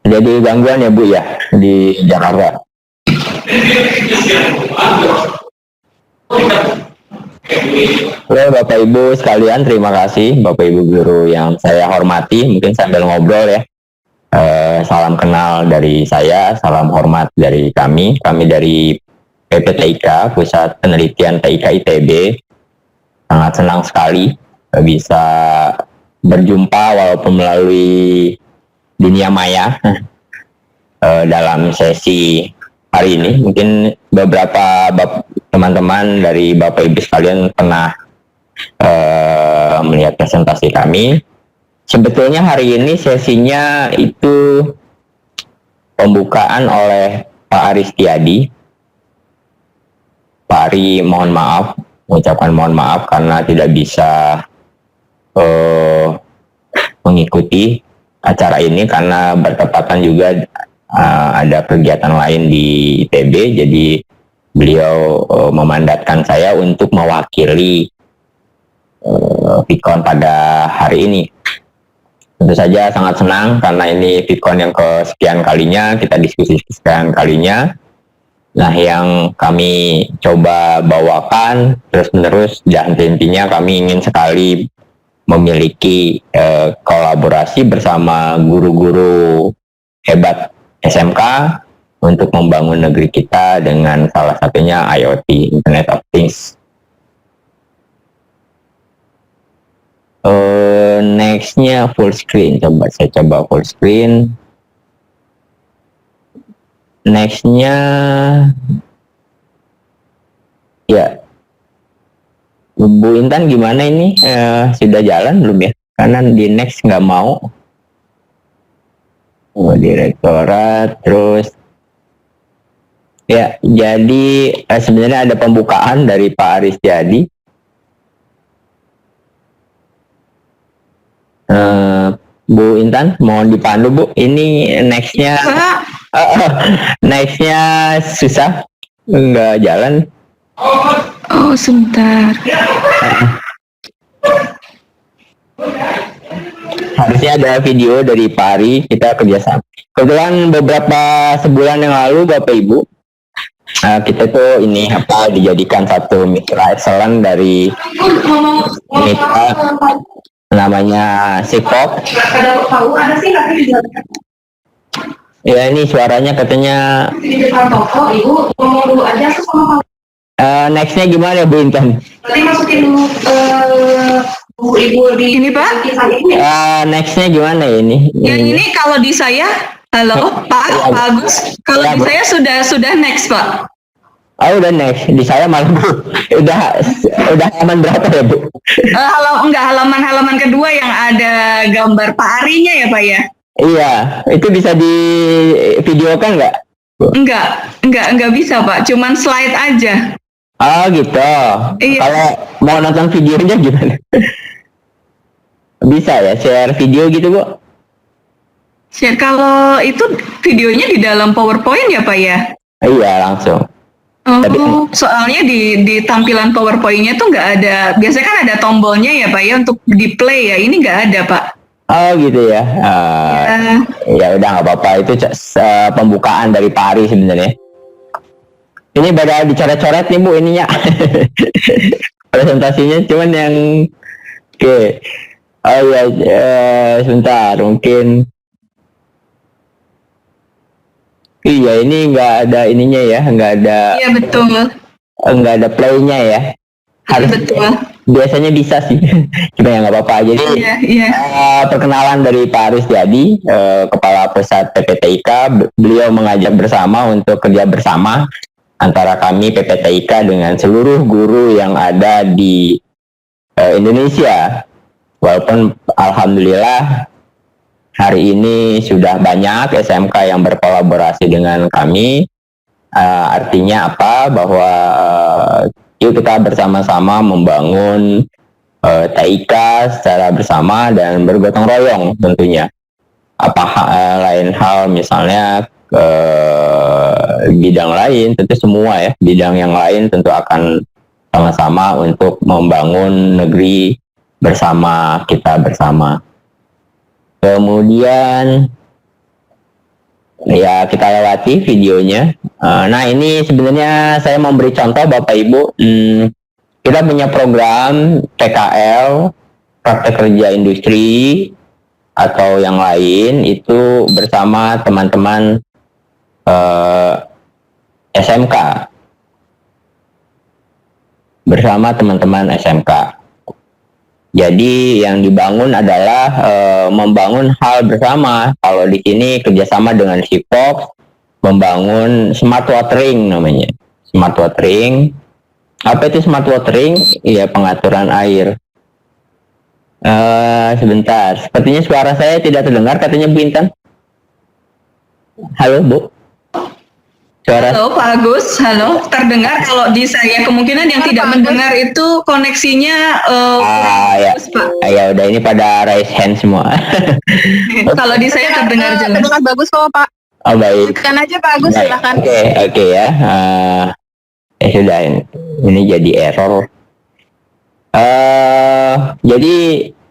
Jadi gangguan ya Bu ya di Jakarta. Halo Bapak Ibu sekalian, terima kasih Bapak Ibu guru yang saya hormati. Mungkin sambil ngobrol ya. Salam kenal dari saya, salam hormat dari kami. Kami dari PPTIK, Pusat Penelitian TIK ITB. Sangat senang sekali bisa berjumpa walaupun melalui dunia maya dalam sesi hari ini. Mungkin beberapa teman-teman dari Bapak Ibu sekalian pernah melihat presentasi kami. Sebetulnya hari ini sesinya itu pembukaan oleh Pak Aristiadi. Pak Ari mohon maaf, mengucapkan mohon maaf karena tidak bisa mengikuti acara ini karena bertepatan juga ada kegiatan lain di ITB, jadi beliau memandatkan saya untuk mewakili VidCon pada hari ini. Tentu saja sangat senang karena ini VidCon yang kesekian kalinya, kita diskusi kesekian kalinya. Nah, yang kami coba bawakan terus-menerus dan intinya kami ingin sekali memiliki kolaborasi bersama guru-guru hebat SMK untuk membangun negeri kita dengan salah satunya IoT, Internet of Things. Nextnya full screen, saya coba full screen. Nextnya ya Bu Intan gimana ini, sudah jalan belum ya? Karena di next nggak mau. Direktorat terus ya, jadi sebenarnya ada pembukaan dari Pak Aristiadi. Bu Intan mohon dipandu Bu, ini nextnya nextnya susah, nggak jalan. Oh sebentar. Harusnya ada video dari Pak Ari, kita kerjasama. Kebetulan beberapa sebulan yang lalu Bapak Ibu, kita tuh ini dijadikan satu mitra excellent dari mitra namanya Sikop. Ya ini suaranya katanya. Nextnya gimana Bu Intan? Berarti masukin dulu Ibu di ini Pak. Nextnya gimana ya ini? Yang ini kalau di saya, halo Pak, ya, Pak Agus. Kalau ya, di saya sudah next Pak. Oh udah next, di saya malah Bu. udah halaman berapa ya Bu? Halaman kedua yang ada gambar Pak Arinya ya Pak ya? Iya, itu bisa di videokan nggak? Enggak bisa Pak, cuman slide aja. Oh gitu. Iya. Kalau mau nonton videonya gimana? Bisa ya share video gitu Bu? Share, kalau itu videonya di dalam PowerPoint ya Pak ya? Iya langsung. Oh, tapi, soalnya di tampilan PowerPoint-nya tuh nggak ada. Biasanya kan ada tombolnya ya Pak ya untuk di play ya. Ini nggak ada Pak. Oh gitu ya. Ya udah nggak apa-apa, itu pembukaan dari Pak Ari sebenarnya. Ini pada dicoret-coret nih Bu ininya. Presentasinya cuman yang oke. Oh ya, sebentar mungkin. Iya ini nggak ada ininya ya, nggak ada. Iya betul. Nggak ada playnya ya. Harus. Iya, betul. Biasanya bisa sih, cuma ya nggak apa-apa. Jadi perkenalan dari Pak Aristiadi, Kepala Pusat PPTIK, beliau mengajak bersama untuk kerja bersama antara kami PPTIK dengan seluruh guru yang ada di Indonesia. Walaupun alhamdulillah hari ini sudah banyak SMK yang berkolaborasi dengan kami. Artinya apa? Bahwa yuk kita bersama-sama membangun TIK secara bersama dan bergotong royong tentunya. Lain hal misalnya bidang lain, tentu semua ya, bidang yang lain tentu akan sama-sama untuk membangun negeri bersama, kita bersama. Kemudian ya kita lewati videonya. Nah ini sebenarnya saya mau beri contoh Bapak Ibu. Kita punya program PKL, praktek kerja industri atau yang lain itu bersama teman-teman SMK. Bersama teman-teman SMK. Jadi yang dibangun adalah membangun hal bersama. Kalau di sini kerjasama dengan Sipox, membangun smart watering namanya. Smart watering. Apa itu smart watering? Ya pengaturan air. Sebentar. Sepertinya suara saya tidak terdengar. Katanya Bu Intan. Halo Bu. Suara. Halo Pak Agus, halo. Terdengar. Kalau di saya kemungkinan yang tidak mendengar itu koneksinya ya. Pak. Ya udah ini pada raise hand semua. Kalau di saya terdengar jelas. Terdengar bagus kok Pak. Oh baik. Lanjutkan aja Pak Agus, silakan. Oke ya. Sudah ini jadi error. Jadi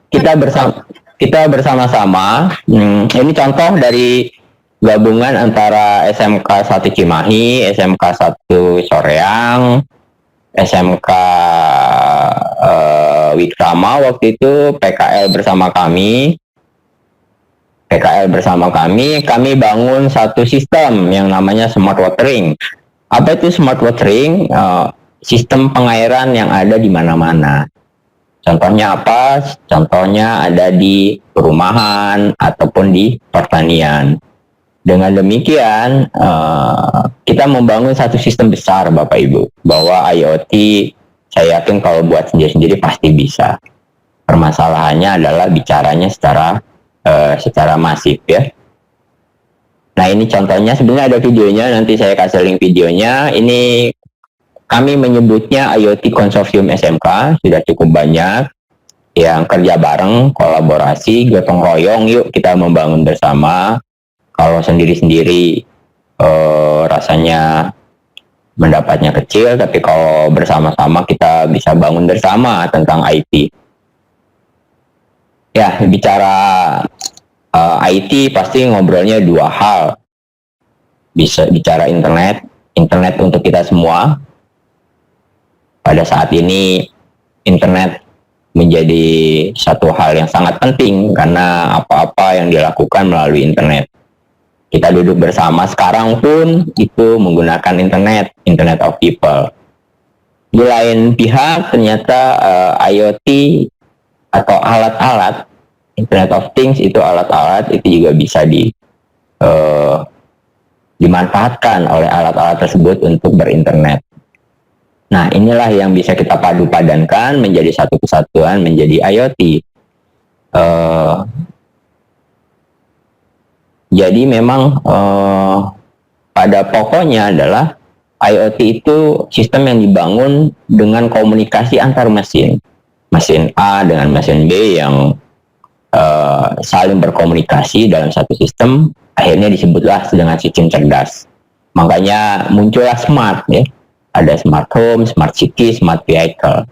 kita bersama-sama. Ini contoh dari gabungan antara SMK 1 Cimahi, SMK 1 Soreang, SMK Wikrama waktu itu PKL bersama kami. Kami bangun satu sistem yang namanya smart watering. Apa itu smart watering? Sistem pengairan yang ada di mana-mana. Contohnya apa? Contohnya ada di perumahan ataupun di pertanian. Dengan demikian, kita membangun satu sistem besar, Bapak Ibu, bahwa IoT, saya yakin kalau buat sendiri-sendiri pasti bisa. Permasalahannya adalah bicaranya secara masif ya. Nah ini contohnya, sebenarnya ada videonya, nanti saya kasih link videonya. Ini kami menyebutnya IoT Konsorsium SMK, sudah cukup banyak yang kerja bareng, kolaborasi, gotong royong, yuk kita membangun bersama. Kalau sendiri-sendiri rasanya mendapatnya kecil, tapi kalau bersama-sama kita bisa bangun bersama tentang IT. Ya, bicara IT pasti ngobrolnya dua hal. Bisa bicara internet untuk kita semua. Pada saat ini internet menjadi satu hal yang sangat penting karena apa-apa yang dilakukan melalui internet. Kita duduk bersama sekarang pun itu menggunakan internet of people. Di lain pihak ternyata IoT atau alat-alat, Internet of Things itu alat-alat itu juga bisa dimanfaatkan oleh alat-alat tersebut untuk berinternet. Nah inilah yang bisa kita padu-padankan menjadi satu kesatuan, menjadi IoT. Jadi memang pada pokoknya adalah IoT itu sistem yang dibangun dengan komunikasi antar mesin. Mesin A dengan mesin B yang saling berkomunikasi dalam satu sistem, akhirnya disebutlah dengan sistem cerdas. Makanya muncullah smart ya. Ada smart home, smart city, smart vehicle.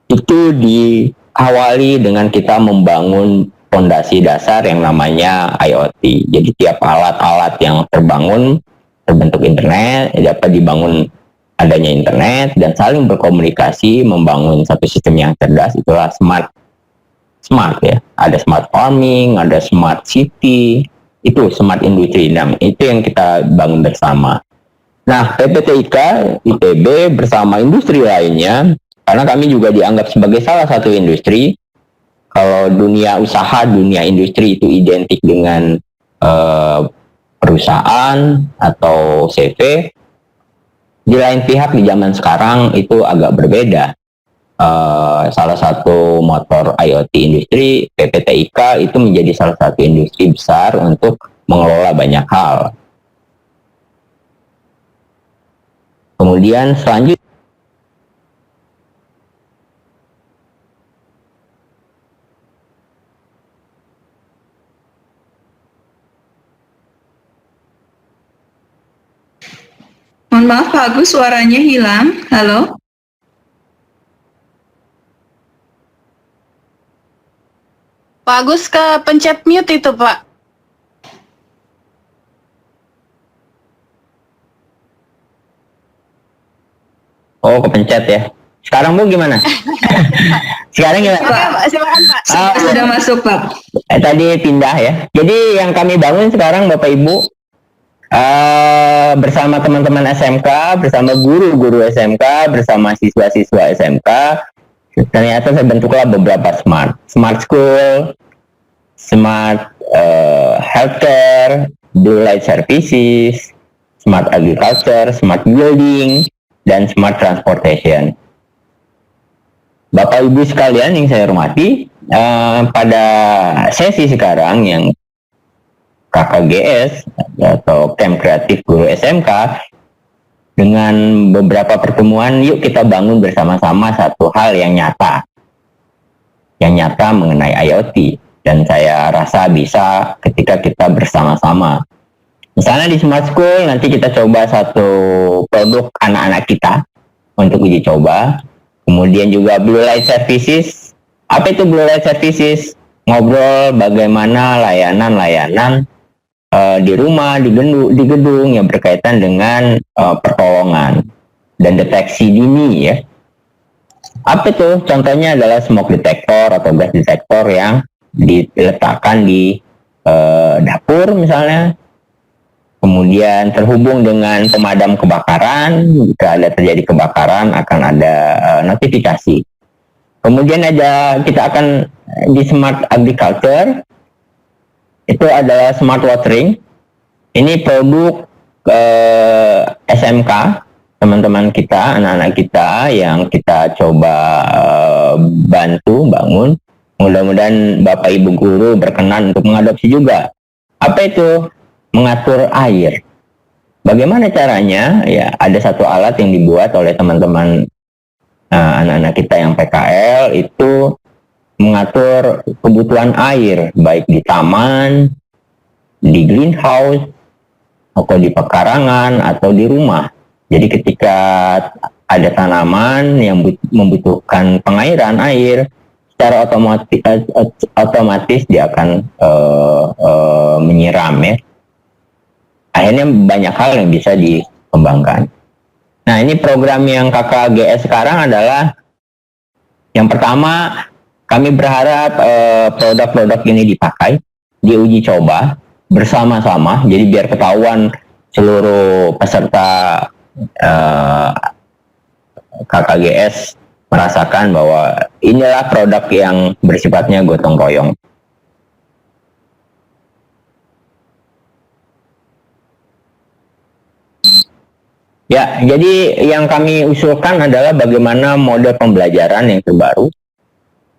Itu diawali dengan kita membangun fondasi dasar yang namanya IoT. Jadi tiap alat-alat yang terbentuk internet, dapat dibangun adanya internet dan saling berkomunikasi membangun satu sistem yang cerdas, itulah smart ya. Ada smart farming, ada smart city, itu smart industry. Nah, itu yang kita bangun bersama. Nah, PPTIK, ITB bersama industri lainnya, karena kami juga dianggap sebagai salah satu industri. Kalau dunia usaha, dunia industri itu identik dengan perusahaan atau CV. Di lain pihak di zaman sekarang itu agak berbeda. Salah satu motor IoT industri, PPTIK itu menjadi salah satu industri besar untuk mengelola banyak hal. Kemudian selanjutnya, mohon maaf Pak Agus, suaranya hilang. Halo. Pak Agus pencet mute itu Pak. Oh, kepencet ya. Sekarang Bu gimana? Sekarang gimana? Pak, silakan Pak. Sudah masuk Pak. Tadi pindah ya. Jadi yang kami bangun sekarang Bapak Ibu bersama teman-teman SMK, bersama guru-guru SMK, bersama siswa-siswa SMK, ternyata saya bentuklah beberapa smart school, smart healthcare, blue light services, smart agriculture, smart building, dan smart transportation. Bapak Ibu sekalian yang saya hormati, pada sesi sekarang yang KKGS atau Camp Kreatif Guru SMK, dengan beberapa pertemuan, yuk kita bangun bersama-sama satu hal yang nyata mengenai IoT, dan saya rasa bisa ketika kita bersama-sama. Misalnya di Smart School nanti kita coba satu produk anak-anak kita untuk uji coba. Kemudian juga Blue Light Services. Apa itu Blue Light Services? Ngobrol bagaimana layanan-layanan di rumah, di gedung yang berkaitan dengan pertolongan dan deteksi dini ya. Apa itu? Contohnya adalah smoke detector atau gas detector yang diletakkan di dapur misalnya. Kemudian terhubung dengan pemadam kebakaran, jika ada terjadi kebakaran akan ada notifikasi. Kemudian kita akan di smart agriculture, itu adalah smart watering. Ini produk SMK, teman-teman kita, anak-anak kita yang kita coba bangun. Mudah-mudahan Bapak Ibu guru berkenan untuk mengadopsi juga. Apa itu? Mengatur air. Bagaimana caranya? Ya, ada satu alat yang dibuat oleh teman-teman anak-anak kita yang PKL, itu mengatur kebutuhan air, baik di taman, di greenhouse, atau di pekarangan, atau di rumah. Jadi ketika ada tanaman yang membutuhkan pengairan air, secara otomatis dia akan menyiram ya. Akhirnya banyak hal yang bisa dikembangkan. Nah, ini program yang KKGS sekarang adalah yang pertama, kami berharap produk-produk ini dipakai, diuji coba bersama-sama, jadi biar ketahuan seluruh peserta KKGS merasakan bahwa inilah produk yang bersifatnya gotong royong. Ya, jadi yang kami usulkan adalah bagaimana model pembelajaran yang terbaru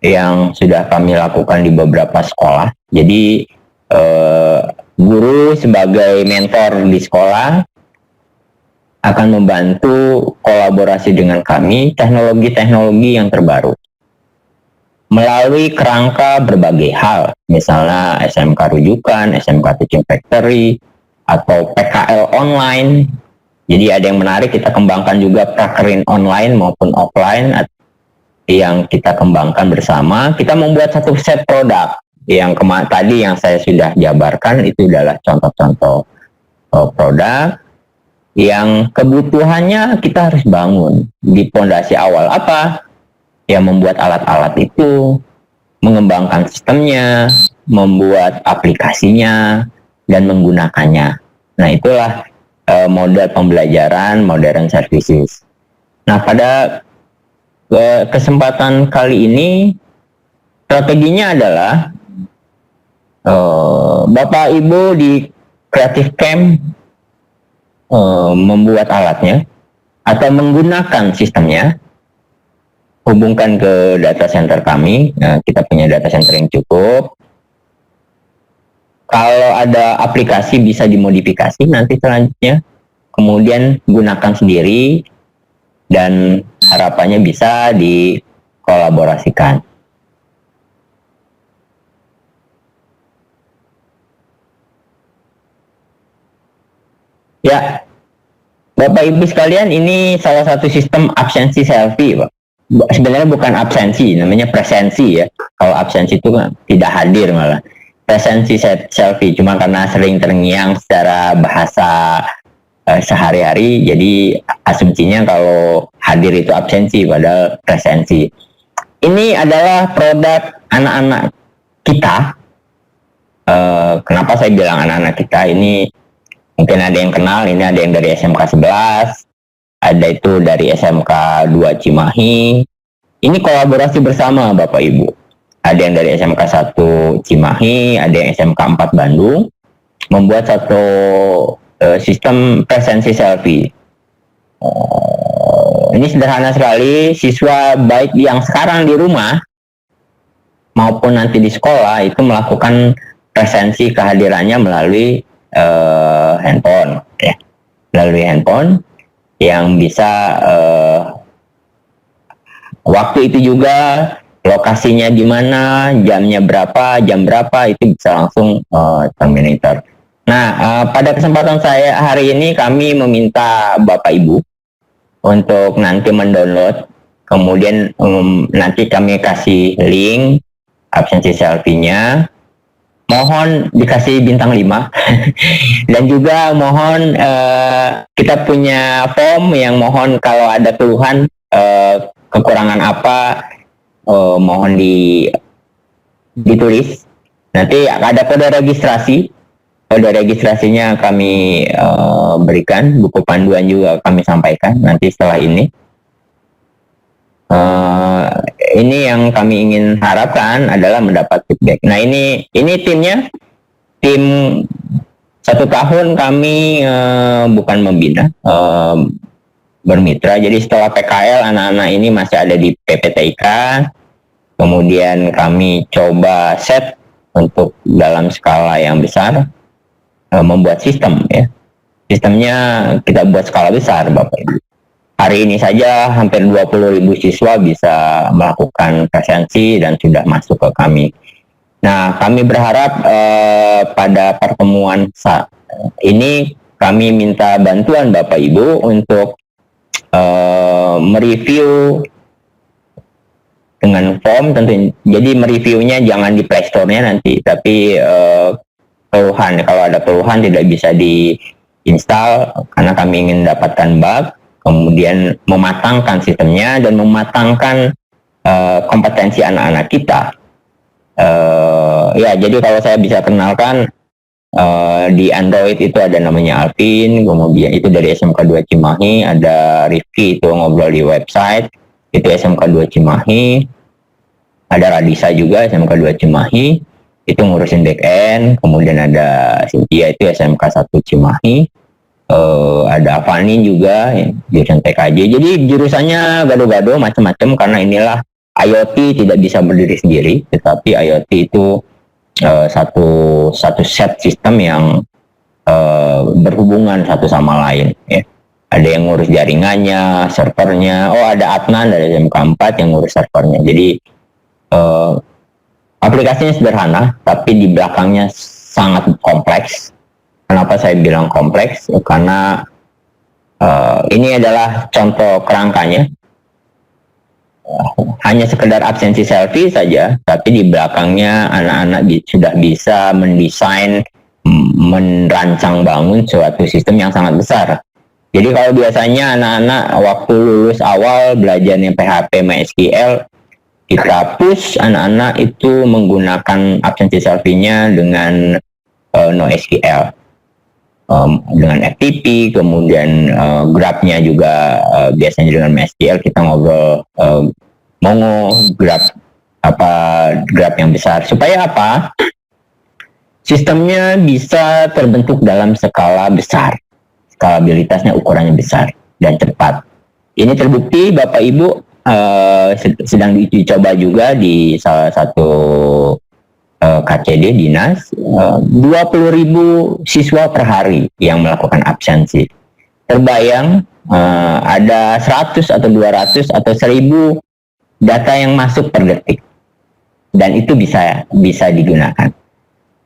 yang sudah kami lakukan di beberapa sekolah. Jadi guru sebagai mentor di sekolah akan membantu kolaborasi dengan kami teknologi-teknologi yang terbaru melalui kerangka berbagai hal, misalnya SMK rujukan, SMK Teaching Factory, atau PKL online. Jadi ada yang menarik, kita kembangkan juga prakerin online maupun offline yang kita kembangkan bersama. Kita membuat satu set produk yang tadi yang saya sudah jabarkan, itu adalah contoh-contoh produk yang kebutuhannya kita harus bangun di pondasi awal. Apa? Yang membuat alat-alat itu, mengembangkan sistemnya, membuat aplikasinya, dan menggunakannya. Nah, itulah model pembelajaran modern services. Nah, pada kesempatan kali ini strateginya adalah Bapak Ibu di Creative Camp membuat alatnya atau menggunakan sistemnya, hubungkan ke data center kami. Nah, kita punya data center yang cukup. Kalau ada aplikasi bisa dimodifikasi nanti selanjutnya, kemudian gunakan sendiri, dan harapannya bisa dikolaborasikan. Ya, Bapak Ibu sekalian, ini salah satu sistem absensi selfie, Pak. Sebenarnya bukan absensi, namanya presensi ya. Kalau absensi itu kan tidak hadir malah. Presensi selfie, cuma karena sering terngiang secara bahasa sehari-hari. Jadi asumsinya kalau hadir itu absensi, padahal presensi. Ini adalah produk anak-anak kita. Kenapa saya bilang anak-anak kita? Ini mungkin ada yang kenal, ini ada yang dari SMK 11, ada itu dari SMK 2 Cimahi. Ini kolaborasi bersama Bapak Ibu. Ada yang dari SMK 1 Cimahi, ada yang SMK 4 Bandung, membuat satu sistem presensi selfie. Ini sederhana sekali, siswa baik yang sekarang di rumah maupun nanti di sekolah itu melakukan presensi kehadirannya melalui handphone, ya, melalui handphone yang bisa waktu itu juga, lokasinya di mana, jamnya berapa, jam berapa itu bisa langsung termonitor. Nah, pada kesempatan saya hari ini kami meminta Bapak Ibu untuk nanti mendownload, kemudian nanti kami kasih link absensi selfie-nya. Mohon dikasih bintang 5 dan juga mohon kita punya form yang mohon kalau ada keluhan kekurangan apa mohon ditulis. Nanti ada kode registrasi. Kode registrasinya kami berikan, buku panduan juga kami sampaikan nanti setelah ini. Ini yang kami ingin harapkan adalah mendapat feedback. Nah ini timnya, tim 1 tahun kami bukan membina, bermitra. Jadi setelah PKL anak-anak ini masih ada di PPTIK. Kemudian kami coba set untuk dalam skala yang besar. Membuat sistem, ya. Sistemnya kita buat skala besar, Bapak Ibu. Hari ini saja hampir 20.000 siswa bisa melakukan presensi dan sudah masuk ke kami. Nah, kami berharap pada pertemuan ini kami minta bantuan Bapak Ibu untuk mereview dengan form tentu. Jadi mereviewnya jangan di Play Store-nya nanti, tapi keluhan, kalau ada keluhan tidak bisa diinstal karena kami ingin dapatkan bug, kemudian mematangkan sistemnya dan mematangkan kompetensi anak-anak kita. Ya, jadi kalau saya bisa kenalkan, di Android itu ada namanya Alvin, kemudian itu dari SMK 2 Cimahi, ada Rifki itu ngobrol di website, itu SMK 2 Cimahi, ada Radisa juga SMK 2 Cimahi, itu ngurusin back end. Kemudian ada Cynthia itu SMK 1 Cimahi, ada Avani juga jurusan TKJ. Jadi jurusannya gado-gado macam-macam karena inilah IoT tidak bisa berdiri sendiri, tetapi IoT itu satu set sistem yang berhubungan satu sama lain, ya. Ada yang ngurus jaringannya, servernya. Oh, ada Adnan dari SMK 4 yang ngurus servernya. Jadi aplikasinya sederhana, tapi di belakangnya sangat kompleks. Kenapa saya bilang kompleks? Karena ini adalah contoh kerangkanya. Hanya sekedar absensi selfie saja, tapi di belakangnya anak-anak sudah bisa mendesain, merancang bangun suatu sistem yang sangat besar. Jadi kalau biasanya anak-anak waktu lulus awal belajarnya PHP, MySQL, kita push anak-anak itu menggunakan absensi selfie-nya dengan NoSQL, dengan FTP, kemudian graph-nya juga biasanya dengan MySQL. Kita ngobrol Mongo, graph yang besar. Supaya apa? Sistemnya bisa terbentuk dalam skala besar, skalabilitasnya ukurannya besar dan cepat. Ini terbukti Bapak Ibu. Sedang dicoba juga di salah satu KCD dinas, 20.000 siswa per hari yang melakukan absensi. Terbayang ada 100 atau 200 atau 1.000 data yang masuk per detik, dan itu bisa digunakan.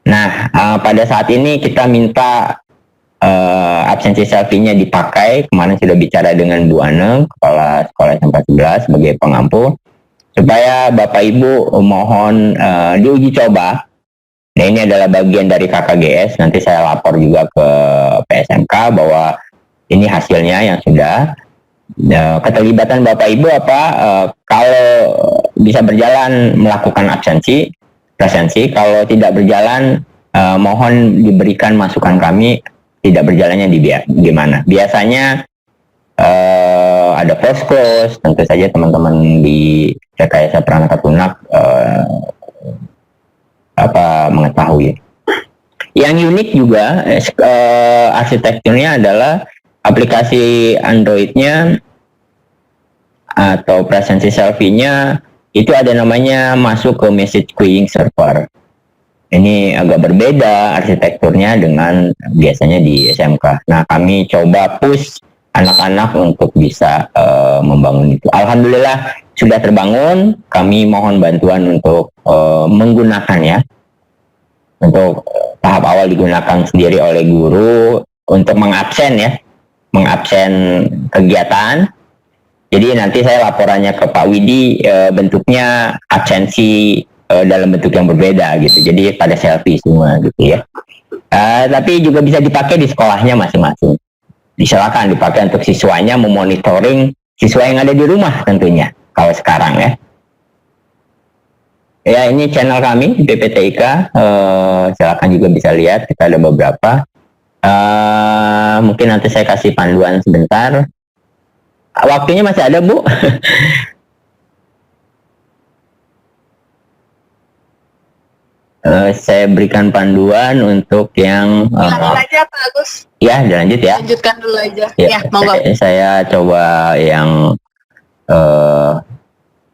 Nah, pada saat ini kita minta absensi selfie-nya dipakai. Kemarin sudah bicara dengan Bu Ane, Kepala Sekolah SMK 11 sebagai pengampu, supaya Bapak Ibu mohon diuji coba. Nah, ini adalah bagian dari KKGS. Nanti saya lapor juga ke PSMK bahwa Ini hasilnya yang sudah. Keterlibatan Bapak Ibu apa? Kalau bisa berjalan melakukan presensi. Kalau tidak berjalan, mohon diberikan masukan kami tidak berjalannya di gimana. Biasanya ada first close, tentu saja teman-teman di Rekayasa Perangkat Lunak mengetahui. Yang unik juga arsitekturnya adalah aplikasi Android-nya atau presensi selfie-nya itu ada namanya masuk ke message queuing server. Ini agak berbeda arsitekturnya dengan biasanya di SMK. Nah, kami coba push anak-anak untuk bisa membangun itu. Alhamdulillah sudah terbangun. Kami mohon bantuan untuk menggunakannya. Untuk tahap awal digunakan sendiri oleh guru untuk mengabsen kegiatan. Jadi nanti saya laporannya ke Pak Widi, bentuknya absensi dalam bentuk yang berbeda gitu. Jadi pada selfie semua gitu ya. Tapi juga bisa dipakai di sekolahnya masing-masing. Silakan dipakai untuk siswanya memonitoring siswa yang ada di rumah tentunya. Kalau sekarang ya. Ya, ini channel kami BPTIK. Silakan juga bisa lihat, kita ada beberapa. Mungkin nanti saya kasih panduan sebentar. Waktunya masih ada, Bu? Saya berikan panduan untuk yang Lanjut aja Pak Agus. ya, lanjut ya. Lanjutkan dulu aja. Ya, monggo. Saya coba yang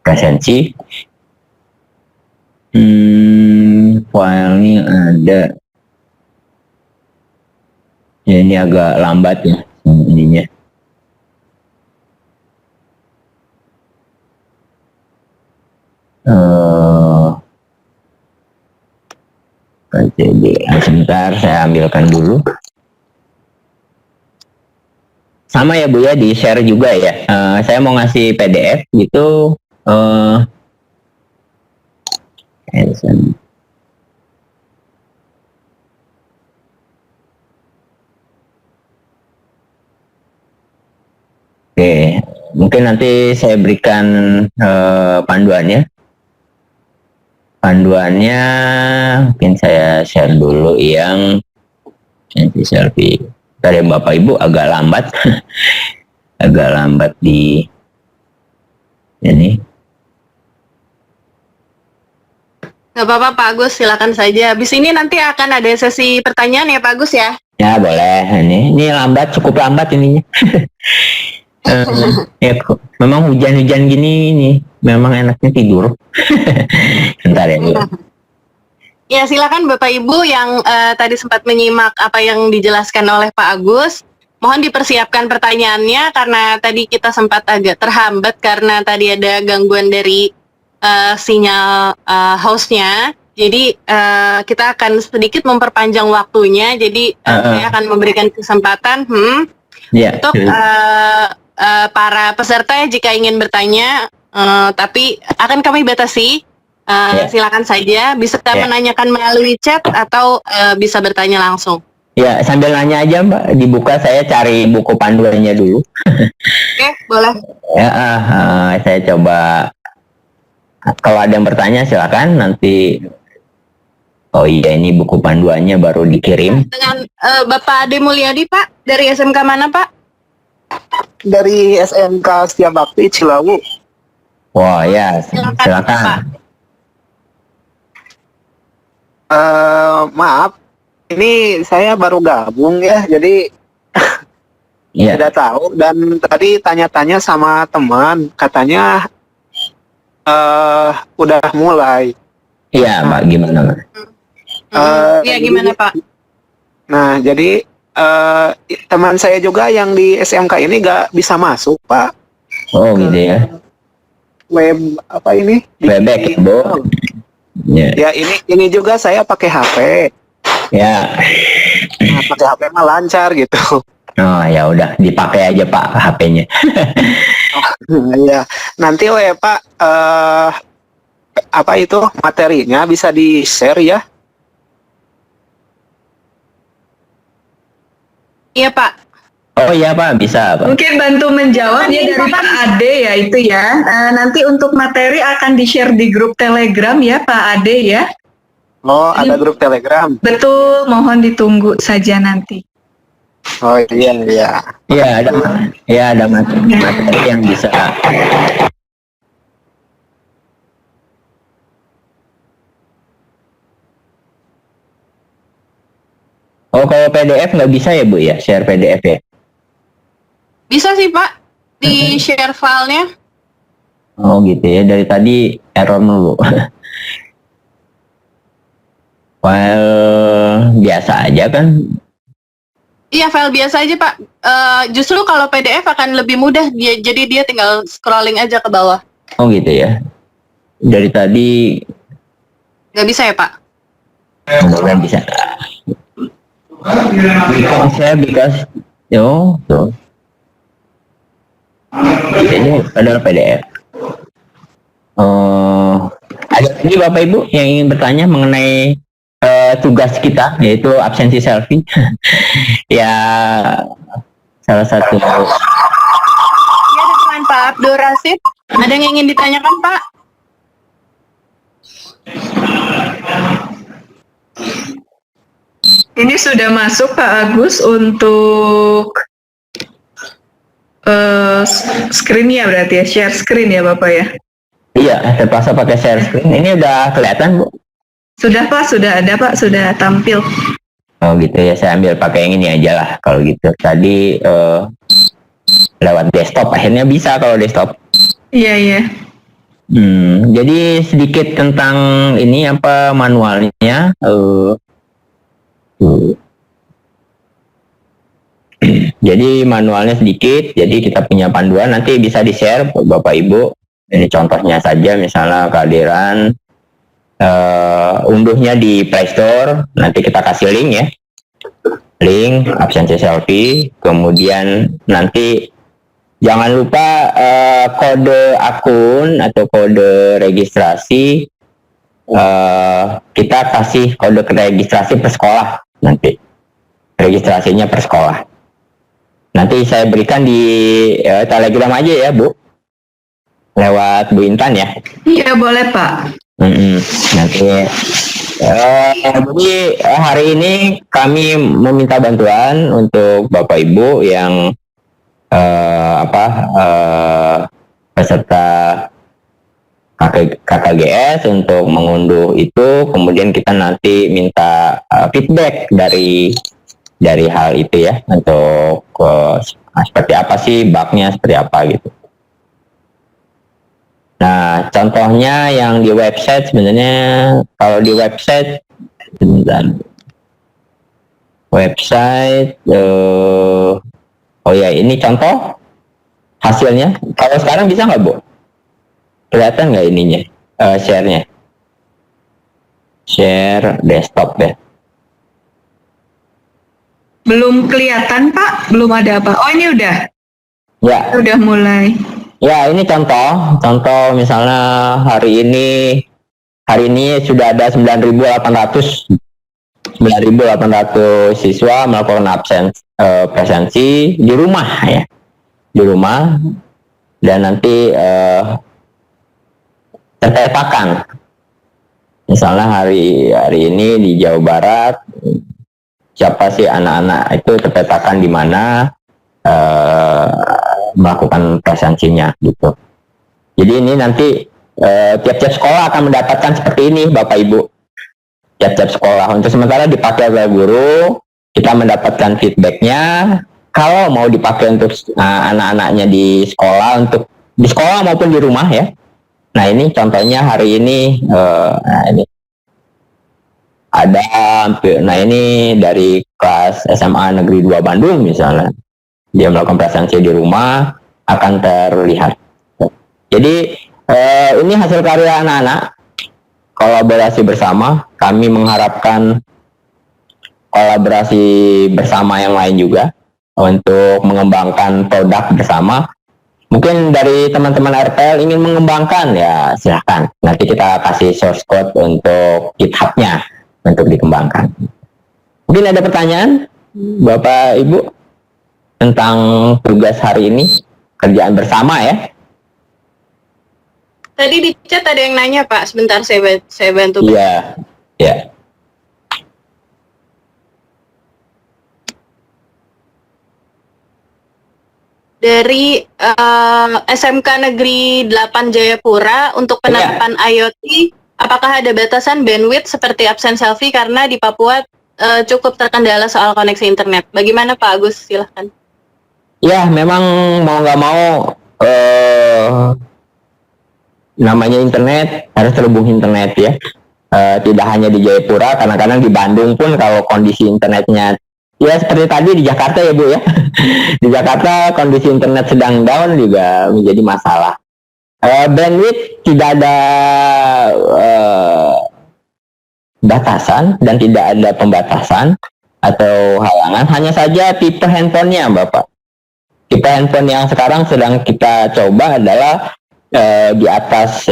presensi. Filenya ada. Ya, ini agak lambat ya ininya. Jadi sebentar saya ambilkan dulu. Sama ya Bu ya, di share juga ya. Saya mau ngasih PDF gitu. Oke, mungkin nanti saya berikan panduannya. Panduannya mungkin saya share dulu yang selfie. Dari Bapak Ibu agak lambat, agak lambat di ini. Gak apa-apa Pak Agus, silakan saja. Habis ini nanti akan ada sesi pertanyaan ya Pak Agus ya? Ya boleh, ini lambat, cukup lambat ininya. Ya, memang hujan-hujan gini ini memang enaknya tidur. Bentar ya. Ya silakan Bapak Ibu yang tadi sempat menyimak apa yang dijelaskan oleh Pak Agus. Mohon dipersiapkan pertanyaannya karena tadi kita sempat agak terhambat karena tadi ada gangguan dari sinyal hostnya. Jadi kita akan sedikit memperpanjang waktunya. Jadi saya akan memberikan kesempatan untuk para peserta jika ingin bertanya, tapi akan kami batasi. Silakan saja, bisa menanyakan melalui chat atau bisa bertanya langsung. Ya, sambil nanya aja Mbak, dibuka saya cari buku panduannya dulu. Oke, boleh. Ya, saya coba. Kalau ada yang bertanya silakan nanti. Oh iya, ini buku panduannya baru dikirim. Dengan Bapak Ade Mulyadi Pak, dari SMK mana Pak? Dari SMK Setia Bakti Cilawu. Wah ya, silakan. Maaf, ini saya baru gabung ya, jadi tidak tahu. Dan tadi tanya-tanya sama teman, katanya udah mulai. Iya, Mbak, gimana Mbak? Iya, gimana Pak? Nah, jadi teman saya juga yang di SMK ini gak bisa masuk, Pak. Oh, gitu ya. Web apa ini? Webex, Bu. Ya, ini juga saya pakai HP. Ya. Nah, pakai HP mah lancar gitu. Oh, ya udah dipakai aja Pak HP-nya. Iya. Nanti Pak apa itu materinya bisa di-share ya? Iya Pak. Oh iya Pak, bisa Pak. Mungkin bantu menjawab ya dari Pak Ade ya itu ya. Nanti untuk materi akan di-share di grup Telegram ya Pak Ade ya. Oh, ada grup Telegram. Betul, mohon ditunggu saja nanti. Oh iya iya. Iya ada materi yang bisa. Oh kalau PDF nggak bisa ya Bu ya, share PDF ya? Bisa sih Pak, di share filenya. Oh gitu ya, dari tadi error mulu. File biasa aja kan? Iya, file biasa aja Pak. Justru kalau PDF akan lebih mudah, jadi dia tinggal scrolling aja ke bawah. Oh gitu ya. Dari tadi Nggak bisa ya Pak? nggak bisa. Because tuh. Ini adalah PDF. Ada lagi Bapak Ibu yang ingin bertanya mengenai tugas kita yaitu absensi selfie. Ya salah satu. Ya, dengan Pak Abdul Rasid. Ada yang ingin ditanyakan Pak? Ini sudah masuk Pak Agus untuk screen ya berarti ya, share screen ya Bapak ya? Iya, terpaksa pakai share screen. Ini udah kelihatan Bu? Sudah Pak, sudah ada Pak, sudah tampil. Oh gitu ya, saya ambil pakai yang ini aja lah kalau gitu. Tadi lewat desktop, akhirnya bisa kalau desktop. Iya, iya. Jadi sedikit tentang ini apa manualnya. Jadi manualnya sedikit, jadi kita punya panduan, nanti bisa di-share Bapak Ibu. Ini contohnya saja, misalnya kehadiran unduhnya di Play Store, nanti kita kasih link ya. Link absensi selfie, kemudian nanti jangan lupa kode akun atau kode registrasi, kita kasih kode registrasi per sekolah nanti. Registrasinya per sekolah. Nanti saya berikan di Telegram aja ya Bu. Lewat Bu Intan ya. Iya boleh Pak. Nanti jadi hari ini kami meminta bantuan untuk Bapak Ibu yang peserta KKGS untuk mengunduh itu, kemudian kita nanti minta feedback dari hal itu ya, untuk seperti apa sih bugnya, seperti apa gitu. Nah, contohnya yang di website sebenarnya, kalau di website, oh ya ini contoh hasilnya. Kalau sekarang bisa nggak Bu? Kelihatan nggak ininya, share-nya? Share desktop ya. Belum kelihatan Pak, belum ada apa. Oh ini udah. Ya. Udah mulai. Ya ini contoh misalnya hari ini sudah ada 9.800 siswa melakukan presensi di rumah ya, di rumah, dan nanti terpetakan misalnya hari ini di Jawa Barat siapa sih anak-anak itu terpetakan di mana melakukan presensinya gitu. Jadi ini nanti tiap-tiap sekolah akan mendapatkan seperti ini Bapak Ibu. Tiap-tiap sekolah untuk sementara dipakai oleh guru, kita mendapatkan feedbacknya. Kalau mau dipakai untuk anak-anaknya di sekolah, untuk di sekolah maupun di rumah ya. Nah ini contohnya hari ini, ini ada, nah ini dari kelas SMA Negeri 2 Bandung misalnya, dia melakukan presensi di rumah akan terlihat. Jadi ini hasil karya anak-anak, kolaborasi bersama. Kami mengharapkan kolaborasi bersama yang lain juga untuk mengembangkan produk bersama. Mungkin dari teman-teman RPL ingin mengembangkan, ya silahkan. Nanti kita kasih source code untuk GitHub-nya untuk dikembangkan. Mungkin ada pertanyaan, Bapak Ibu? tentang tugas hari ini, kerjaan bersama ya. Tadi di chat ada yang nanya Pak, sebentar saya bantu. Iya, ya. Dari SMK Negeri 8 Jayapura untuk penerapan IoT, apakah ada batasan bandwidth seperti absen selfie karena di Papua cukup terkendala soal koneksi internet? Bagaimana Pak Agus? Silahkan. Ya, memang mau nggak mau namanya internet harus terhubung internet ya. Tidak hanya di Jayapura, kadang-kadang di Bandung pun kalau kondisi internetnya ya seperti tadi di Jakarta ya Bu ya. Di Jakarta kondisi internet sedang down juga menjadi masalah. Bandwidth tidak ada batasan dan tidak ada pembatasan atau halangan, hanya saja tipe handphonenya Bapak. Tipe handphone yang sekarang sedang kita coba adalah di atas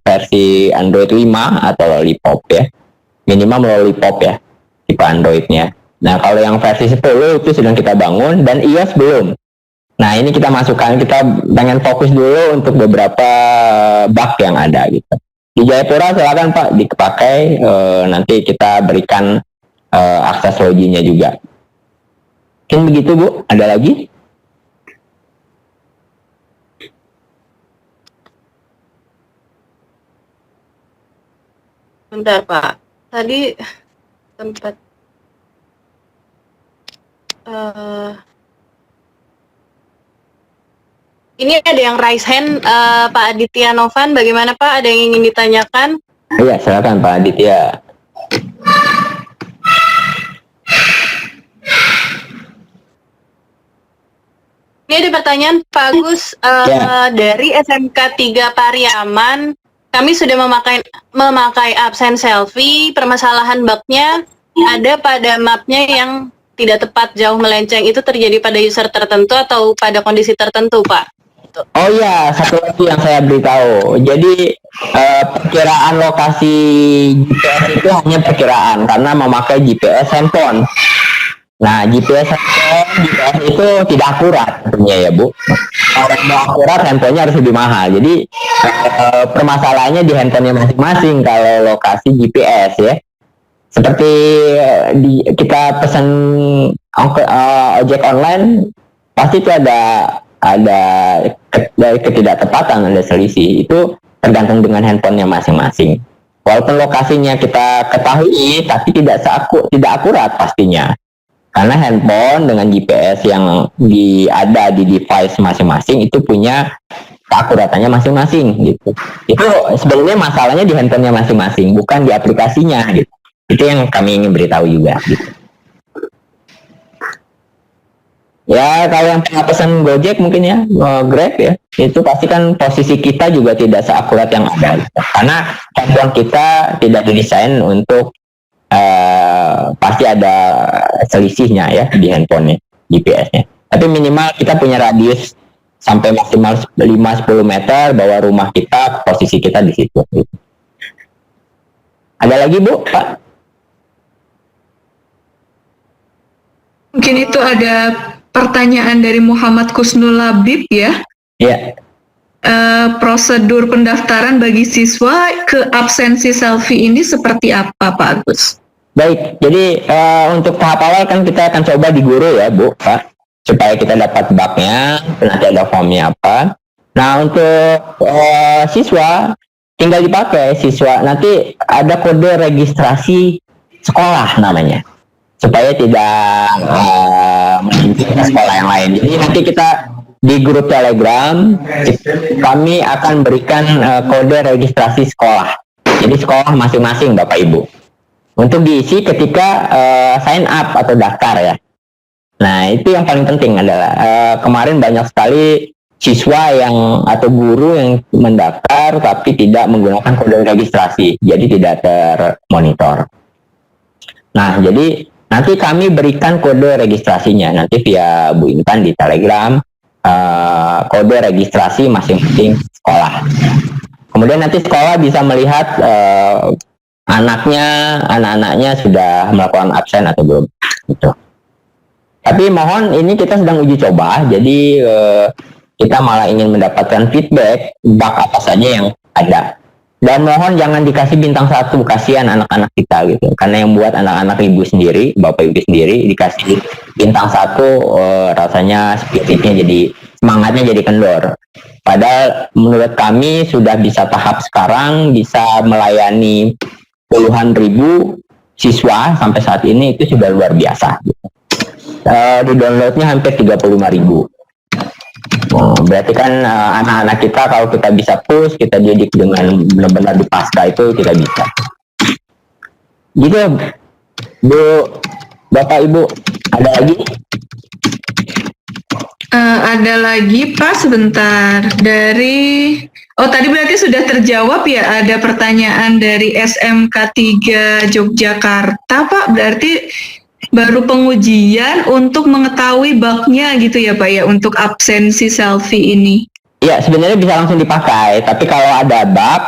versi Android 5 atau Lollipop ya, minimal Lollipop ya tipe Androidnya. Nah kalau yang versi 10 itu sedang kita bangun dan iOS belum. Nah ini kita masukkan, kita pengen fokus dulu untuk beberapa bug yang ada gitu. Di Jayapura silakan Pak dipakai, nanti kita berikan akses loginya juga. Mungkin begitu Bu, ada lagi? Bentar Pak, tadi tempat ini ada yang raise hand, Pak Aditya Novan, bagaimana Pak? Ada yang ingin ditanyakan? Iya, silakan Pak Aditya. Ini ada pertanyaan Pak Agus, dari SMK 3 Pariaman. Kami sudah memakai absen selfie, permasalahan bugnya ada pada mapnya yang tidak tepat, jauh melenceng. Itu terjadi pada user tertentu atau pada kondisi tertentu, Pak? Oh iya, satu lagi yang saya beritahu. Jadi perkiraan lokasi GPS itu hanya perkiraan karena memakai GPS handphone. Nah, GPS itu tidak akurat tentunya ya Bu. Kalau mau akurat handphonenya harus lebih mahal. Jadi permasalahannya di handphonenya masing-masing kalau lokasi GPS ya. Seperti kita pesan ojek online, pasti itu ada ketidaktepatan, ada selisih. Itu tergantung dengan handphonenya masing-masing. Walaupun lokasinya kita ketahui, tapi tidak akurat pastinya. Karena handphone dengan GPS yang ada di device masing-masing itu punya keakuratannya masing-masing gitu. Itu sebenarnya masalahnya di handphonenya masing-masing, bukan di aplikasinya gitu. Itu yang kami ingin beritahu juga gitu. Ya kalau yang pernah pesan Gojek mungkin ya, Grab ya, itu pasti kan posisi kita juga tidak seakurat yang ada gitu. Karena handphone kita tidak didesain untuk pasti ada selisihnya ya di handphonenya, GPS-nya. Tapi minimal kita punya radius sampai maksimal 5-10 meter bahwa rumah kita, posisi kita di situ. Ada lagi Bu, Pak? Mungkin itu ada pertanyaan dari Muhammad Kusnul Labib ya. Iya. Prosedur pendaftaran bagi siswa ke absensi selfie ini seperti apa Pak Agus? Baik, jadi untuk tahap awal kan kita akan coba di guru ya Bu, Pak, supaya kita dapat bugnya, nanti ada formnya apa. Nah untuk siswa tinggal dipakai siswa, nanti ada kode registrasi sekolah namanya, supaya tidak menunjukkan sekolah yang lain. Jadi nanti kita di grup Telegram kami akan berikan kode registrasi sekolah. Jadi sekolah masing-masing Bapak Ibu. Untuk diisi ketika sign up atau daftar ya. Nah itu yang paling penting adalah kemarin banyak sekali siswa yang atau guru yang mendaftar tapi tidak menggunakan kode registrasi, jadi tidak termonitor. Nah jadi nanti kami berikan kode registrasinya nanti via Bu Intan di Telegram, kode registrasi masing-masing sekolah. Kemudian nanti sekolah bisa melihat anak-anaknya sudah melakukan absen atau belum gitu. Tapi mohon ini kita sedang uji coba, jadi kita malah ingin mendapatkan feedback bug apa saja yang ada. Dan mohon jangan dikasih bintang 1, kasihan anak-anak kita gitu. Karena yang buat anak-anak ibu sendiri, bapak ibu sendiri dikasih bintang 1, rasanya spiritnya jadi, semangatnya jadi kendor. Padahal menurut kami sudah bisa tahap sekarang bisa melayani puluhan ribu siswa sampai saat ini, itu sudah luar biasa. Gitu. Di downloadnya hampir 35.000. Berarti kan anak-anak kita kalau kita bisa push, kita didik dengan benar-benar di pasca itu kita bisa. Gitu, Bu, Bapak, Ibu, ada lagi? Ada lagi Pak, sebentar. Tadi berarti sudah terjawab ya, ada pertanyaan dari SMK 3 Yogyakarta Pak, berarti baru pengujian untuk mengetahui bug-nya gitu ya Pak ya, untuk absensi selfie ini. Iya, sebenarnya bisa langsung dipakai, tapi kalau ada bug,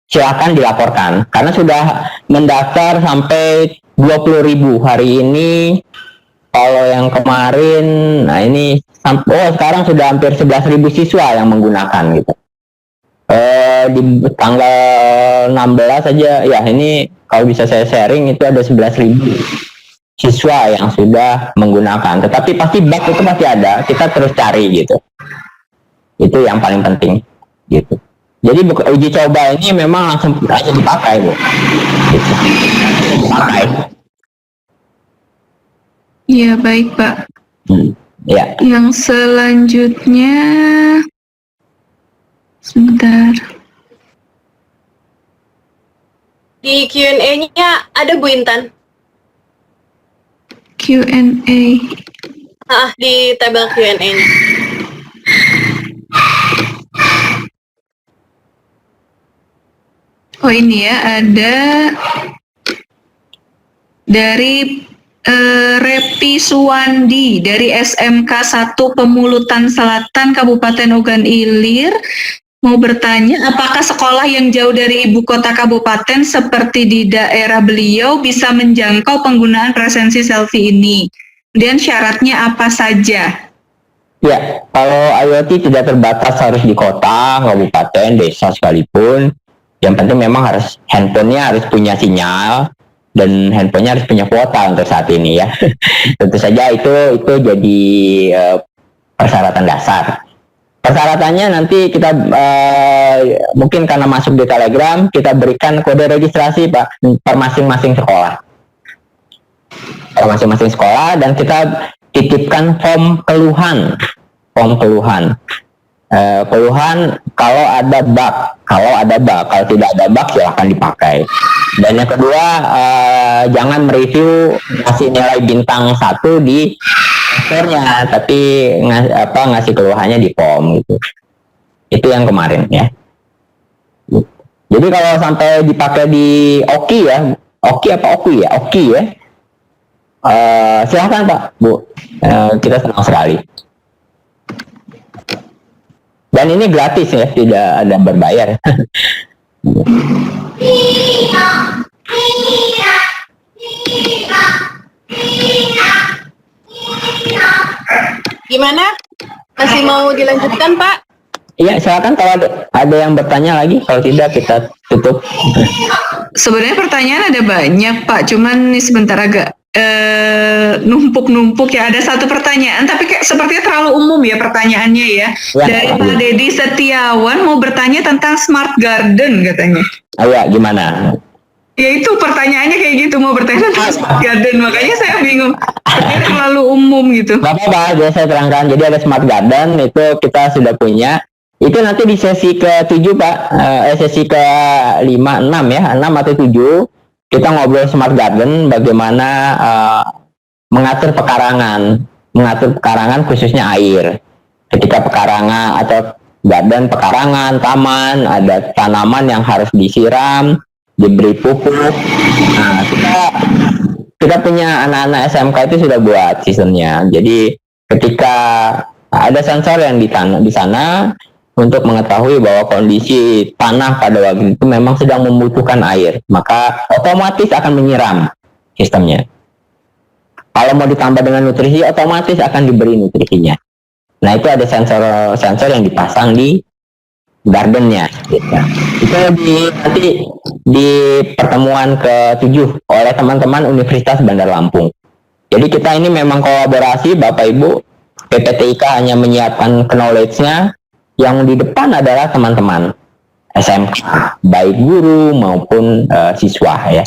silakan dilaporkan. Karena sudah mendaftar sampai 20.000 hari ini. Kalau yang kemarin, nah ini sekarang sudah hampir 11.000 siswa yang menggunakan gitu. Di tanggal 16 aja, ya ini kalau bisa saya sharing itu ada 11.000 siswa yang sudah menggunakan. Tetapi pasti bug itu pasti ada, kita terus cari gitu. Itu yang paling penting gitu. Jadi uji coba ini memang langsung aja dipakai, Bu. Gitu. Dipakai. Iya, baik Pak. Ya. Yang selanjutnya, sebentar. Di Q&A-nya ada Bu Intan. Q&A. Di tabel Q&A-nya. Oh ini ya, ada dari Repi Suwandi dari SMK 1 Pemulutan Selatan Kabupaten Ogan Ilir mau bertanya, apakah sekolah yang jauh dari ibu kota kabupaten seperti di daerah beliau bisa menjangkau penggunaan presensi selfie ini? Kemudian syaratnya apa saja? Ya, kalau IoT tidak terbatas harus di kota, kabupaten, desa sekalipun. Yang penting memang harus handphonenya harus punya sinyal dan handphonenya harus punya kuota untuk saat ini ya. Tentu saja itu jadi persyaratan dasar. Persyaratannya nanti kita mungkin karena masuk di Telegram kita berikan kode registrasi Pak per masing-masing sekolah. Per masing-masing sekolah dan kita titipkan form keluhan. Keluhan kalau ada bug, kalau tidak ada bug silahkan dipakai. Dan yang kedua jangan mereview ngasih nilai bintang 1 di software-nya, tapi ngasih keluhannya di form gitu. Itu yang kemarin ya. Jadi kalau sampai dipakai di Oki ya, silahkan Pak, Bu. Kita senang sekali. Dan ini gratis ya, tidak ada berbayar. Gimana? Masih mau dilanjutkan, Pak? Iya, silakan kalau ada yang bertanya lagi. Kalau tidak, kita tutup. Sebenarnya pertanyaan ada banyak, Pak. Cuman nih sebentar agak numpuk-numpuk ya. Ada satu pertanyaan, tapi kayak sepertinya terlalu umum ya pertanyaannya ya. Dari Pak Dedi Setiawan mau bertanya tentang smart garden katanya. Ayo, gimana? Ya itu pertanyaannya kayak gitu, mau bertanya tentang smart garden, makanya saya bingung. Ini terlalu umum gitu. Gak apa-apa, biar saya terangkan. Jadi ada smart garden, itu kita sudah punya. Itu nanti di sesi ke-7 Pak, sesi ke-5, 6 ya, 6 atau 7. Kita ngobrol smart garden, bagaimana mengatur pekarangan khususnya air. Ketika pekarangan atau garden pekarangan, taman, ada tanaman yang harus disiram, diberi pupuk. Nah, kita punya anak-anak SMK itu sudah buat sistemnya. Jadi ketika ada sensor yang di sana untuk mengetahui bahwa kondisi tanah pada waktu itu memang sedang membutuhkan air, maka otomatis akan menyiram sistemnya. Kalau mau ditambah dengan nutrisi, otomatis akan diberi nutrisinya. Nah, itu ada sensor yang dipasang di gardennya. Gitu. Itu nanti di pertemuan ke-7 oleh teman-teman Universitas Bandar Lampung. Jadi kita ini memang kolaborasi, Bapak Ibu. PPTIK hanya menyiapkan knowledge-nya, yang di depan adalah teman-teman SMK, baik guru maupun siswa ya.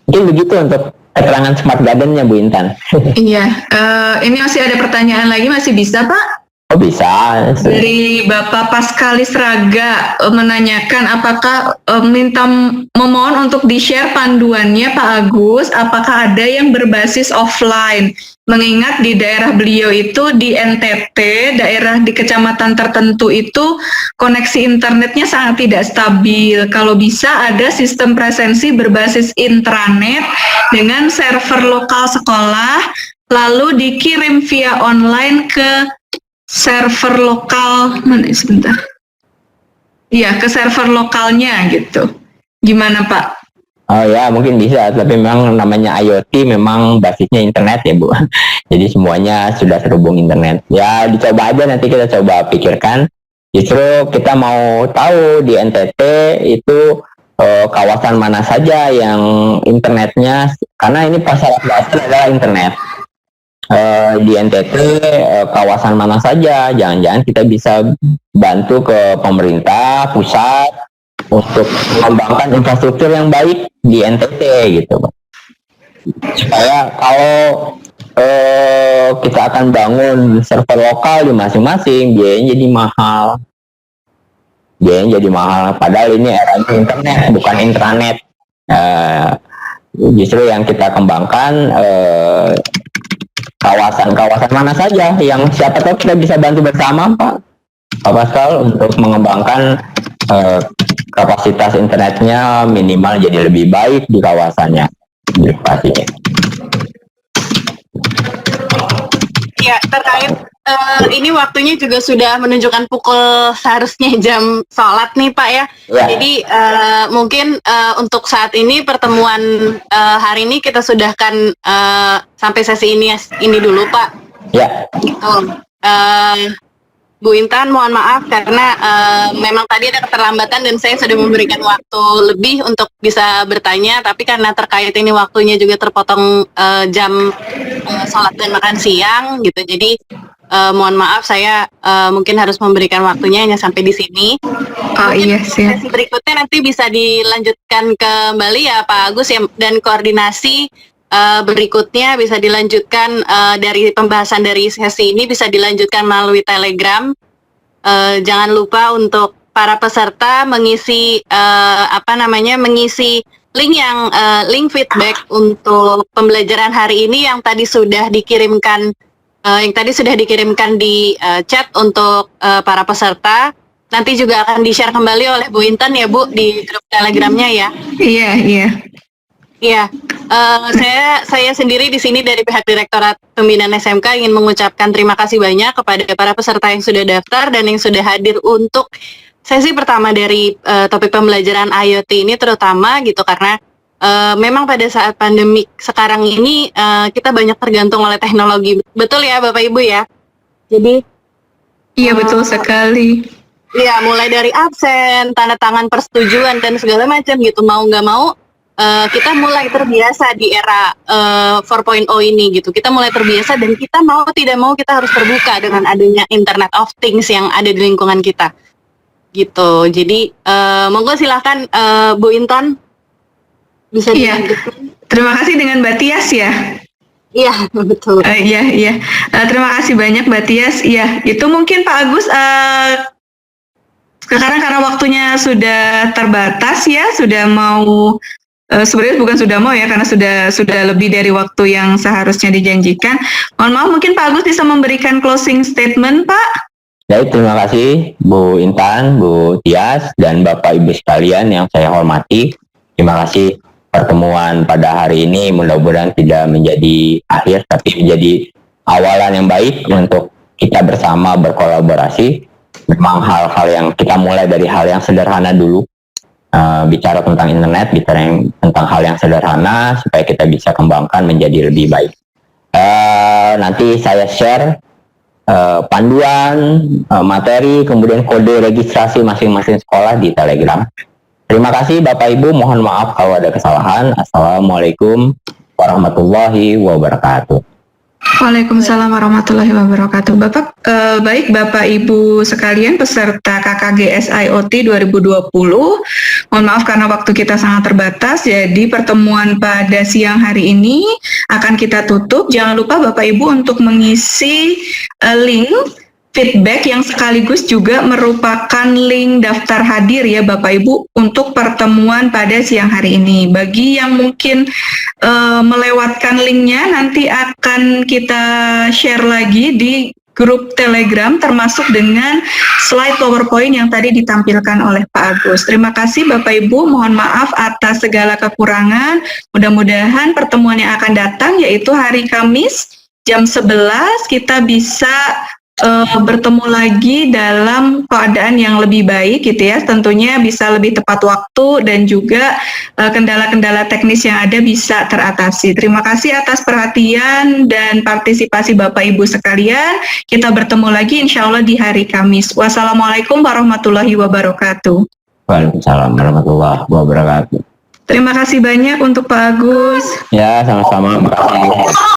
Mungkin begitu untuk keterangan Smart Garden-nya, Bu Intan. Iya, ini masih ada pertanyaan lagi, masih bisa Pak? Oh bisa. Dari Bapak Paskalis Raga menanyakan apakah memohon untuk di-share panduannya Pak Agus, apakah ada yang berbasis offline? Mengingat di daerah beliau itu di NTT, daerah di kecamatan tertentu itu koneksi internetnya sangat tidak stabil. Kalau bisa ada sistem presensi berbasis intranet dengan server lokal sekolah, lalu dikirim via online ke server lokal, sebentar. Iya, ke server lokalnya gitu. Gimana Pak? Oh ya, mungkin bisa, tapi memang namanya IoT memang basisnya internet ya Bu. Jadi semuanya sudah terhubung internet. Ya dicoba aja, nanti kita coba pikirkan. Justru kita mau tahu di NTT itu kawasan mana saja yang internetnya, karena ini pasar dasar adalah internet. Di NTT kawasan mana saja, jangan-jangan kita bisa bantu ke pemerintah pusat untuk mengembangkan infrastruktur yang baik di NTT gitu, supaya kalau kita akan bangun server lokal di masing-masing, biayanya jadi mahal, padahal ini era internet bukan intranet. Justru yang kita kembangkan kawasan-kawasan mana saja yang siapa tahu kita bisa bantu bersama Pak Pascal untuk mengembangkan kapasitas internetnya minimal jadi lebih baik di kawasannya. Pastinya. Ya, terkait ini waktunya juga sudah menunjukkan pukul seharusnya jam sholat nih Pak ya. Jadi mungkin untuk saat ini pertemuan hari ini kita sudahkan sampai sesi ini dulu Pak. Ya. Bu Intan, mohon maaf karena memang tadi ada keterlambatan dan saya sudah memberikan waktu lebih untuk bisa bertanya, tapi karena terkait ini waktunya juga terpotong jam sholat dan makan siang gitu, jadi mohon maaf saya mungkin harus memberikan waktunya hanya sampai di sini. Oh iya sih. Sesi berikutnya nanti bisa dilanjutkan kembali ya Pak Agus ya, dan koordinasi berikutnya bisa dilanjutkan dari pembahasan dari sesi ini bisa dilanjutkan melalui Telegram. Jangan lupa untuk para peserta mengisi mengisi link yang link feedback untuk pembelajaran hari ini yang tadi sudah dikirimkan di chat untuk para peserta. Nanti juga akan di-share kembali oleh Bu Intan ya Bu di grup Telegramnya ya. Iya. Iya, saya sendiri di sini dari pihak Direktorat Pembinaan SMK ingin mengucapkan terima kasih banyak kepada para peserta yang sudah daftar dan yang sudah hadir untuk sesi pertama dari topik pembelajaran IoT ini terutama gitu, karena memang pada saat pandemi sekarang ini kita banyak tergantung oleh teknologi, betul ya Bapak Ibu ya? Jadi iya betul sekali. Iya, mulai dari absen, tanda tangan persetujuan dan segala macam gitu, mau nggak mau. Kita mulai terbiasa di era 4.0 ini gitu. Kita mulai terbiasa dan kita mau tidak mau kita harus terbuka dengan adanya Internet of Things yang ada di lingkungan kita. Gitu. Jadi monggo silahkan Bu Intan bisa dilanjutkan. Terima kasih dengan Mbak Tias ya. Iya, betul. Iya. Terima kasih banyak Mbak Tias. Iya, itu mungkin Pak Agus sekarang karena waktunya sudah terbatas ya, sudah mau sebenarnya bukan sudah mau ya, karena sudah lebih dari waktu yang seharusnya dijanjikan. Mohon maaf, mungkin Pak Agus bisa memberikan closing statement, Pak. Baik, terima kasih Bu Intan, Bu Tias, dan Bapak Ibu sekalian yang saya hormati. Terima kasih pertemuan pada hari ini, mudah-mudahan tidak menjadi akhir, tapi menjadi awalan yang baik untuk kita bersama berkolaborasi. Memang hal-hal yang kita mulai dari hal yang sederhana dulu. bicara tentang internet, tentang hal yang sederhana supaya kita bisa kembangkan menjadi lebih baik. Nanti saya share panduan, materi, kemudian kode registrasi masing-masing sekolah di Telegram. Terima kasih Bapak Ibu, mohon maaf kalau ada kesalahan. Assalamualaikum warahmatullahi wabarakatuh. Waalaikumsalam warahmatullahi wabarakatuh. Baik Bapak Ibu sekalian peserta KKGS IoT 2020. Mohon maaf karena waktu kita sangat terbatas, jadi pertemuan pada siang hari ini akan kita tutup. Jangan lupa Bapak Ibu untuk mengisi link feedback yang sekaligus juga merupakan link daftar hadir ya Bapak Ibu untuk pertemuan pada siang hari ini. Bagi yang mungkin melewatkan linknya, nanti akan kita share lagi di grup Telegram termasuk dengan slide PowerPoint yang tadi ditampilkan oleh Pak Agus. Terima kasih Bapak Ibu, mohon maaf atas segala kekurangan. Mudah-mudahan pertemuan yang akan datang yaitu hari Kamis jam 11 kita bisa bertemu lagi dalam keadaan yang lebih baik gitu ya, tentunya bisa lebih tepat waktu dan juga kendala-kendala teknis yang ada bisa teratasi. Terima kasih atas perhatian dan partisipasi Bapak Ibu sekalian. Kita bertemu lagi insya Allah di hari Kamis. Wassalamualaikum warahmatullahi wabarakatuh. Waalaikumsalam warahmatullahi wabarakatuh. Terima kasih banyak untuk Pak Agus. Ya, sama-sama. Makasih.